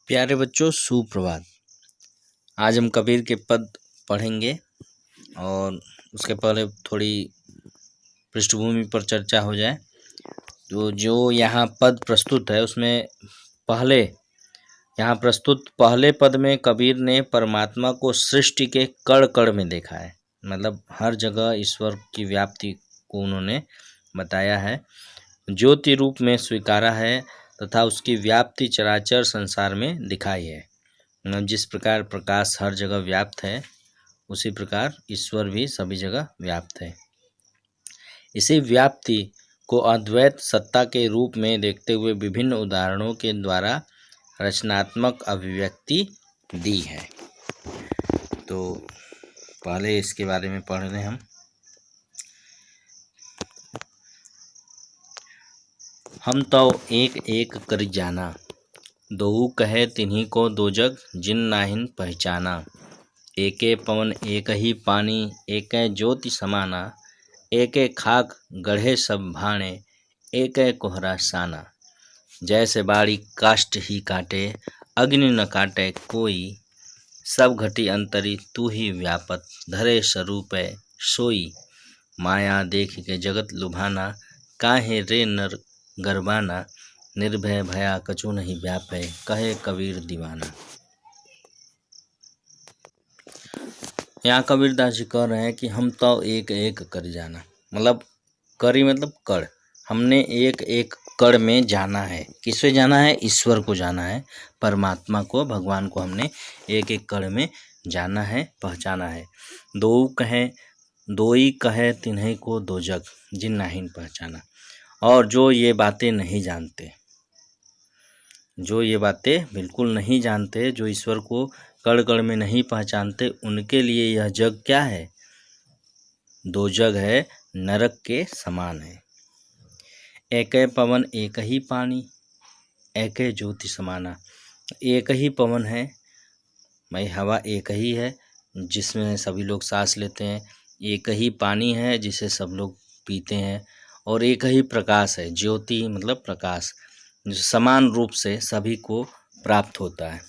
प्यारे बच्चों, सुप्रभात। आज हम कबीर के पद पढ़ेंगे और उसके पहले थोड़ी पृष्ठभूमि पर चर्चा हो जाए। तो जो यहाँ पद प्रस्तुत है उसमें पहले पद में कबीर ने परमात्मा को सृष्टि के कण कण में देखा है। मतलब हर जगह ईश्वर की व्याप्ति को उन्होंने बताया है, ज्योति रूप में स्वीकारा है तथा उसकी व्याप्ति चराचर संसार में दिखाई है। जिस प्रकार प्रकाश हर जगह व्याप्त है, उसी प्रकार ईश्वर भी सभी जगह व्याप्त है। इसी व्याप्ति को अद्वैत सत्ता के रूप में देखते हुए विभिन्न उदाहरणों के द्वारा रचनात्मक अभिव्यक्ति दी है। तो पहले इसके बारे में पढ़ रहे हम तो एक एक कर जाना, दोऊ कहे तिन्हीं को दो जग जिन नाहिन पहचाना। एके पवन एक ही पानी, एकै ज्योति समाना। एकै खाक गढ़े सब भाणे, एकै कोहरा साना। जैसे बाड़ी काष्ठ ही काटे, अग्नि न काटे कोई। सब घटी अंतरी तू ही व्यापत, धरे स्वरूपै सोई। माया देख के जगत लुभाना, काहे रे नर गरबाना। निर्भय भया कछु नहीं व्यापै, कहे कबीर दीवाना। यहाँ कबीरदास जी कह रहे हैं कि हम तो एक एक कर जाना, मतलब करी मतलब कड़। हमने एक एक कड़ में जाना है। किससे जाना है? ईश्वर को जाना है, परमात्मा को, भगवान को हमने एक एक कड़ में जाना है, पहचाना है। दोई कहे तिन्हीं को दो जग जिन नाहिन पहचाना। और जो ये बातें नहीं जानते, जो ये बातें बिल्कुल नहीं जानते, जो ईश्वर को कण कण में नहीं पहचानते, उनके लिए यह जग क्या है? दो जग है, नरक के समान है। एकै पवन एक ही पानी, एकै ज्योति समाना। एक ही पवन है, भाई हवा एक ही है जिसमें सभी लोग सांस लेते हैं। एक ही पानी है जिसे सब लोग पीते हैं। और एक ही प्रकाश है, ज्योति मतलब प्रकाश, जो समान रूप से सभी को प्राप्त होता है।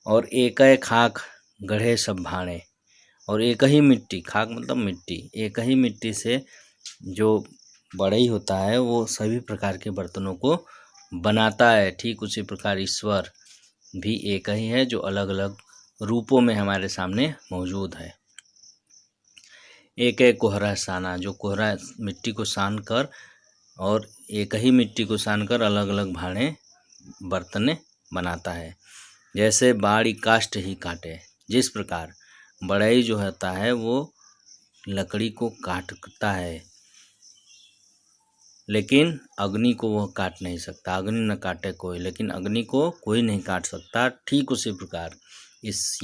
और एकै खाक गढ़े सब भाणे, और एक ही मिट्टी, खाक मतलब मिट्टी, एक ही मिट्टी से जो बढ़ई होता है वो सभी प्रकार के बर्तनों को बनाता है। ठीक उसी प्रकार ईश्वर भी एक ही है, जो अलग अलग रूपों में हमारे सामने मौजूद है। एक कोहरा साना, जो कोहरा मिट्टी को सान कर और एक ही मिट्टी को सान कर अलग अलग भाणे बर्तने बनाता है। जैसे बाड़ी काष्ठ ही काटे, जिस प्रकार बढ़ई जो होता है वो लकड़ी को काटता है, लेकिन अग्नि को वह काट नहीं सकता। अग्नि न काटे कोई, लेकिन अग्नि को कोई नहीं काट सकता। ठीक उसी प्रकार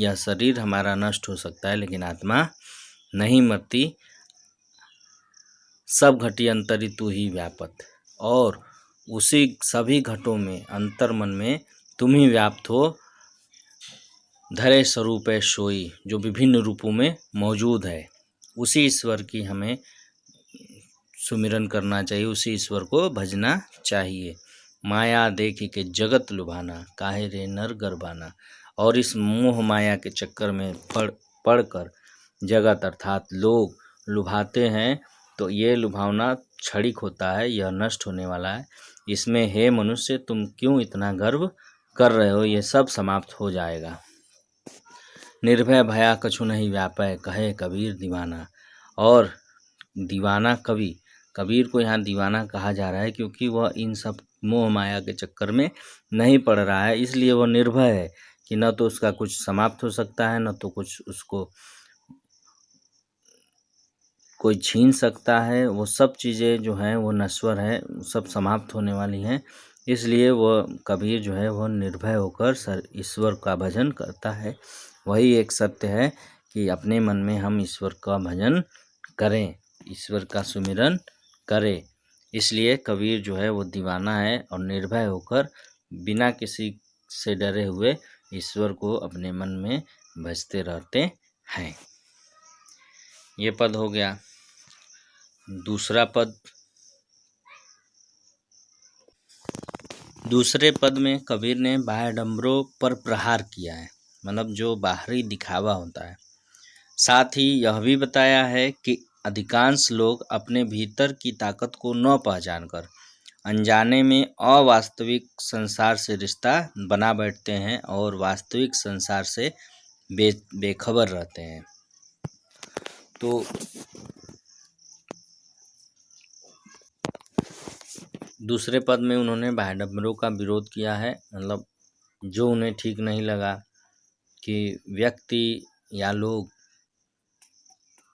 यह शरीर हमारा नष्ट हो सकता है, लेकिन आत्मा नहीं मरती। सब घटी अंतरी तू ही व्यापत, और उसी सभी घटों में, अंतर मन में तुम ही व्याप्त हो। धरे स्वरूप है सोई, जो विभिन्न रूपों में मौजूद है। उसी ईश्वर की हमें सुमिरन करना चाहिए, उसी ईश्वर को भजना चाहिए। माया देखी के जगत लुभाना, काहे रे नर गरबाना। और इस मोह माया के चक्कर में पड़कर जगत अर्थात लोग लुभाते हैं, तो ये लुभावना क्षणिक होता है, यह नष्ट होने वाला है। इसमें हे मनुष्य, तुम क्यों इतना गर्व कर रहे हो? ये सब समाप्त हो जाएगा। निर्भय भया कछु नहीं व्यापै, कहे कबीर दीवाना। और दीवाना कबीर को यहाँ दीवाना कहा जा रहा है, क्योंकि वह इन सब मोह माया के चक्कर में नहीं पड़ रहा है। इसलिए वह निर्भय है कि न तो उसका कुछ समाप्त हो सकता है, न तो कुछ उसको कोई छीन सकता है। वो सब चीज़ें जो हैं वो नश्वर है, सब समाप्त होने वाली हैं। इसलिए वह कबीर जो है वह निर्भय होकर ईश्वर का भजन करता है। वही एक सत्य है कि अपने मन में हम ईश्वर का भजन करें, ईश्वर का सुमिरन करें। इसलिए कबीर जो है वो दीवाना है और निर्भय होकर बिना किसी से डरे हुए ईश्वर को अपने मन में भजते रहते हैं। ये पद हो गया। दूसरे पद में कबीर ने बाह्यडम्बरों पर प्रहार किया है, मतलब जो बाहरी दिखावा होता है। साथ ही यह भी बताया है कि अधिकांश लोग अपने भीतर की ताकत को न पहचानकर अनजाने में अवास्तविक संसार से रिश्ता बना बैठते हैं और वास्तविक संसार से बेखबर रहते हैं। तो दूसरे पद में उन्होंने बाह्यडम्बरों का विरोध किया है, मतलब जो उन्हें ठीक नहीं लगा कि व्यक्ति या लोग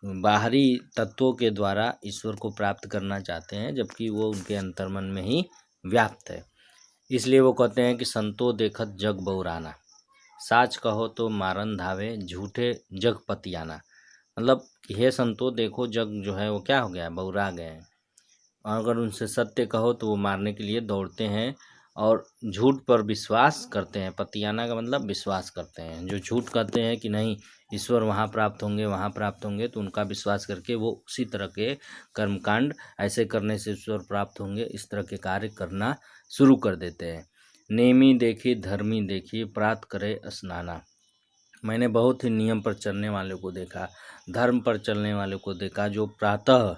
बाहरी तत्वों के द्वारा ईश्वर को प्राप्त करना चाहते हैं, जबकि वो उनके अंतर्मन में ही व्याप्त है। इसलिए वो कहते हैं कि संतो देखत जग बौराना, साच कहो तो मारन धावे झूठे जग पतियाना। मतलब हे संतो देखो, जग जो है वो क्या हो गया, बौरा गए हैं। और अगर उनसे सत्य कहो तो वो मारने के लिए दौड़ते हैं और झूठ पर विश्वास करते हैं। पतियाना का मतलब विश्वास करते हैं। जो झूठ कहते हैं कि नहीं ईश्वर वहाँ प्राप्त होंगे, वहाँ प्राप्त होंगे, तो उनका विश्वास करके वो उसी तरह के कर्मकांड, ऐसे करने से ईश्वर प्राप्त होंगे, इस तरह के कार्य करना शुरू कर देते हैं। नेमी देखी धर्मी देखी प्रात करे स्नाना। मैंने बहुत ही नियम पर चलने वालों को देखा, धर्म पर चलने वालों को देखा, जो प्रातः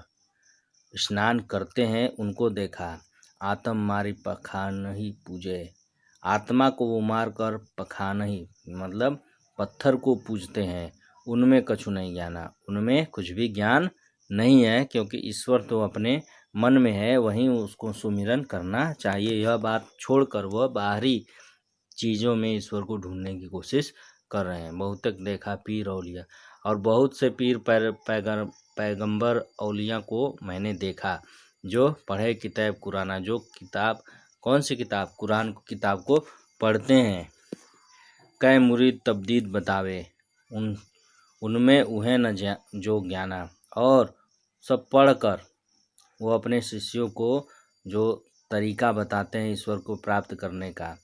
स्नान करते हैं उनको देखा। आत्म मारी पखानहि पूजे, आत्मा को वो मार कर पखानहि मतलब पत्थर को पूजते हैं, उनमें कछु नहीं ज्ञाना, उनमें कुछ भी ज्ञान नहीं है, क्योंकि ईश्वर तो अपने मन में है, वहीं उसको सुमिरन करना चाहिए। यह बात छोड़कर वह बाहरी चीज़ों में ईश्वर को ढूंढने की कोशिश कर रहे हैं। बहुतक देखा पीर औलिया, और बहुत से पीर पैगंबर औलिया को मैंने देखा जो पढ़े किताब कुराना, जो किताब, कौन सी किताब, कुरान किताब को पढ़ते हैं। कै मुरीद तबदीद बतावे, उनमें उन्हें न जो ज्ञाना, और सब पढ़कर वो अपने शिष्यों को जो तरीका बताते हैं ईश्वर को प्राप्त करने का,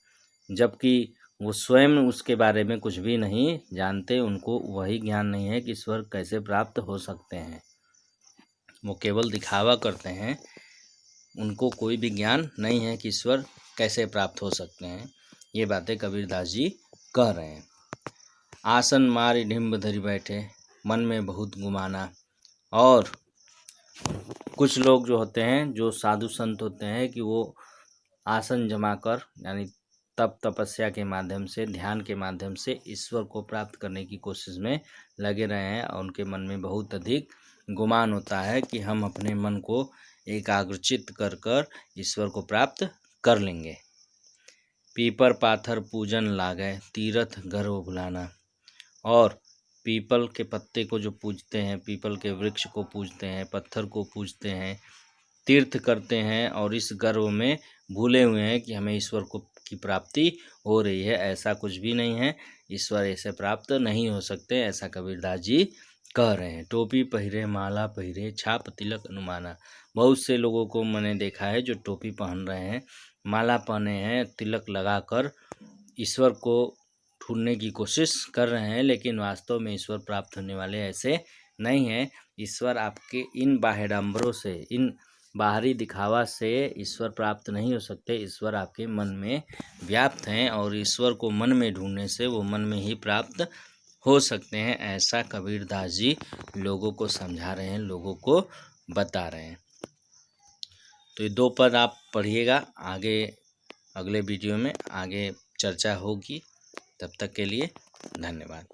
जबकि वो स्वयं उसके बारे में कुछ भी नहीं जानते। उनको वही ज्ञान नहीं है कि ईश्वर कैसे प्राप्त हो सकते हैं। वो केवल दिखावा करते हैं, उनको कोई भी ज्ञान नहीं है कि ईश्वर कैसे प्राप्त हो सकते हैं। ये बातें कबीरदास जी कह रहे हैं। आसन मारी ढिम्ब धरी बैठे, मन में बहुत गुमाना। और कुछ लोग जो होते हैं, जो साधु संत होते हैं, कि वो आसन जमा कर, यानी तप तपस्या के माध्यम से, ध्यान के माध्यम से ईश्वर को प्राप्त करने की कोशिश में लगे रहे हैं, और उनके मन में बहुत अधिक गुमान होता है कि हम अपने मन को एकाग्रचित कर कर ईश्वर को प्राप्त कर लेंगे। पीपर पाथर पूजन लागे, तीर्थ गर्व भुलाना। और पीपल के पत्ते को जो पूजते हैं, पीपल के वृक्ष को पूजते हैं, पत्थर को पूजते हैं, तीर्थ करते हैं, और इस गर्व में भूले हुए हैं कि हमें ईश्वर को की प्राप्ति हो रही है। ऐसा कुछ भी नहीं है, ईश्वर ऐसे प्राप्त नहीं हो सकते, ऐसा कबीरदास जी कह रहे हैं। टोपी पहिरे माला पहिरे छाप तिलक अनुमाना। बहुत से लोगों को मैंने देखा है जो टोपी पहन रहे हैं, माला पहने हैं, तिलक लगाकर ईश्वर को ढूंढने की कोशिश कर रहे हैं, लेकिन वास्तव में ईश्वर प्राप्त होने वाले ऐसे नहीं है। ईश्वर आपके इन बाह्यडम्बरों से, इन बाहरी दिखावा से ईश्वर प्राप्त नहीं हो सकते। ईश्वर आपके मन में व्याप्त हैं, और ईश्वर को मन में ढूंढने से वो मन में ही प्राप्त हो सकते हैं। ऐसा कबीरदास जी लोगों को समझा रहे हैं, लोगों को बता रहे हैं। तो ये 2 पद आप पढ़िएगा, आगे अगले वीडियो में आगे चर्चा होगी। तब तक के लिए धन्यवाद।